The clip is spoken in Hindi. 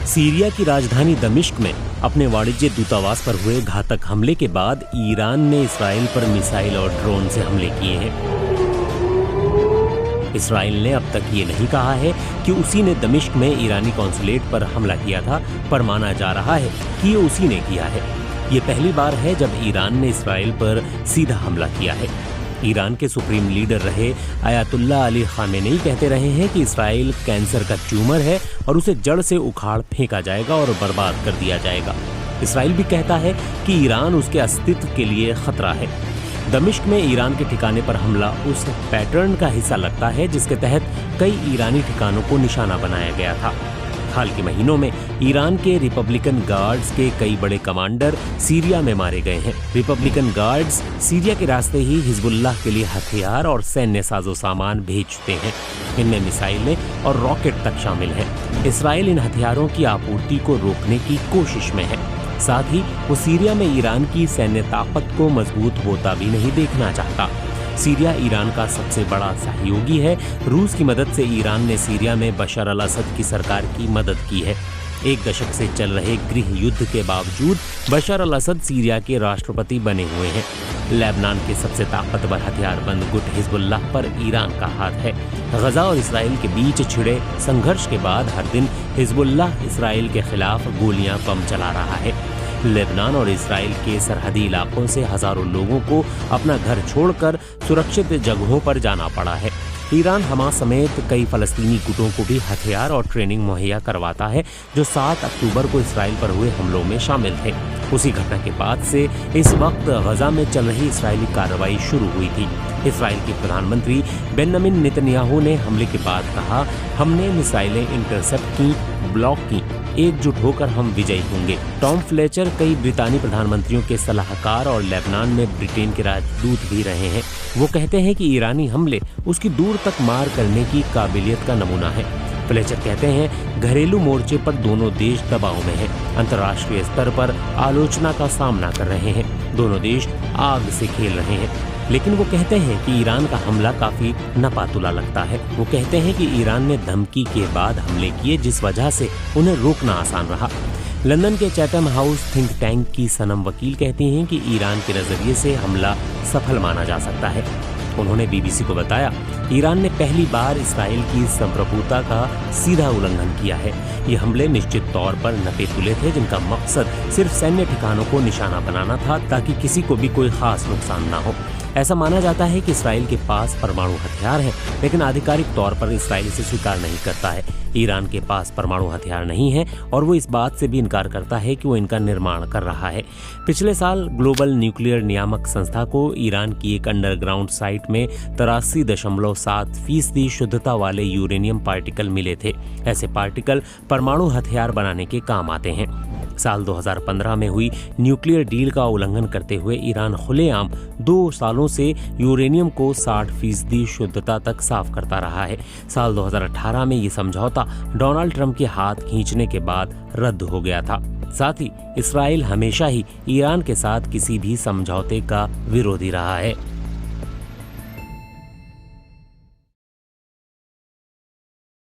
सीरिया की राजधानी दमिश्क में अपने वाणिज्य दूतावास पर हुए घातक हमले के बाद ईरान ने इसराइल पर मिसाइल और ड्रोन से हमले किए हैं। इसराइल ने अब तक ये नहीं कहा है कि उसी ने दमिश्क में ईरानी कॉन्सुलेट पर हमला किया था, पर माना जा रहा है कि ये उसी ने किया है। ये पहली बार है जब ईरान ने इसराइल पर सीधा हमला किया है। ईरान के सुप्रीम लीडर रहे आयतुल्लाह अली खामेनेई कहते रहे हैं कि इसराइल कैंसर का ट्यूमर है और उसे जड़ से उखाड़ फेंका जाएगा और बर्बाद कर दिया जाएगा। इसराइल भी कहता है कि ईरान उसके अस्तित्व के लिए खतरा है। दमिश्क में ईरान के ठिकाने पर हमला उस पैटर्न का हिस्सा लगता है जिसके तहत कई ईरानी ठिकानों को निशाना बनाया गया था। हाल के महीनों में ईरान के रिपब्लिकन गार्ड्स के कई बड़े कमांडर सीरिया में मारे गए हैं। रिपब्लिकन गार्ड्स सीरिया के रास्ते ही हिजबुल्लाह के लिए हथियार और सैन्य साजो सामान भेजते हैं। इनमें मिसाइलें और रॉकेट तक शामिल हैं। इसराइल इन हथियारों की आपूर्ति को रोकने की कोशिश में है। साथ ही वो सीरिया में ईरान की सैन्य ताकत को मजबूत होता भी नहीं देखना चाहता। सीरिया ईरान का सबसे बड़ा सहयोगी है। रूस की मदद से ईरान ने सीरिया में बशर अल असद की सरकार की मदद की है। एक दशक से चल रहे गृह युद्ध के बावजूद बशर अल असद सीरिया के राष्ट्रपति बने हुए हैं। लेबनान के सबसे ताकतवर हथियारबंद गुट हिजबुल्लाह पर ईरान का हाथ है। गजा और इसराइल के बीच छिड़े संघर्ष के बाद हर दिन हिजबुल्लाह इसराइल के खिलाफ गोलियां बम चला रहा है। लेबनान और इसराइल के सरहदी इलाकों से हजारों लोगों को अपना घर छोड़कर सुरक्षित जगहों पर जाना पड़ा है। ईरान हमास समेत कई फलस्तीनी गुटों को भी हथियार और ट्रेनिंग मुहैया करवाता है, जो 7 अक्टूबर को इसराइल पर हुए हमलों में शामिल थे। उसी घटना के बाद से इस वक्त गजा में चल रही इसराइली कार्रवाई शुरू हुई थी। इसराइल के प्रधानमंत्री बेंजामिन नेतन्याहू ने हमले के बाद कहा, हमने मिसाइलें इंटरसेप्ट की, ब्लॉक की, एकजुट होकर हम विजयी होंगे। टॉम फ्लेचर कई ब्रितानी प्रधानमंत्रियों के सलाहकार और लेबनान में ब्रिटेन के राजदूत भी रहे हैं। वो कहते हैं कि ईरानी हमले उसकी दूर तक मार करने की काबिलियत का नमूना है। फ्लेचर कहते हैं, घरेलू मोर्चे पर दोनों देश दबाव में हैं। अंतर्राष्ट्रीय स्तर पर आलोचना का सामना कर रहे हैं। दोनों देश आग से खेल रहे हैं। लेकिन वो कहते हैं कि ईरान का हमला काफी नपातुला लगता है। वो कहते हैं कि ईरान ने धमकी के बाद हमले किए, जिस वजह से उन्हें रोकना आसान रहा। लंदन के चैथम हाउस थिंक टैंक की सनम वकील कहती हैं कि ईरान के नजरिए से हमला सफल माना जा सकता है। उन्होंने बीबीसी को बताया, ईरान ने पहली बार इसराइल की संप्रभुता का सीधा उल्लंघन किया है। ये हमले निश्चित तौर पर नपे-तुले थे, जिनका मकसद सिर्फ सैन्य ठिकानों को निशाना बनाना था ताकि किसी को भी कोई खास नुकसान ना हो। ऐसा माना जाता है कि इसराइल के पास परमाणु हथियार है, लेकिन आधिकारिक तौर पर इसराइल इसे स्वीकार नहीं करता है। ईरान के पास परमाणु हथियार नहीं है और वो इस बात से भी इनकार करता है कि वो इनका निर्माण कर रहा है। पिछले साल ग्लोबल न्यूक्लियर नियामक संस्था को ईरान की एक अंडरग्राउंड साइट में 83.7% शुद्धता वाले यूरेनियम पार्टिकल मिले थे। ऐसे पार्टिकल परमाणु हथियार बनाने के काम आते हैं। साल 2015 में हुई न्यूक्लियर डील का उल्लंघन करते हुए ईरान खुलेआम 2 सालों से यूरेनियम को 60% शुद्धता तक साफ करता रहा है। साल 2018 में ये समझौता डोनाल्ड ट्रंप के हाथ खींचने के बाद रद्द हो गया था। साथ ही इसराइल हमेशा ही ईरान के साथ किसी भी समझौते का विरोधी रहा है।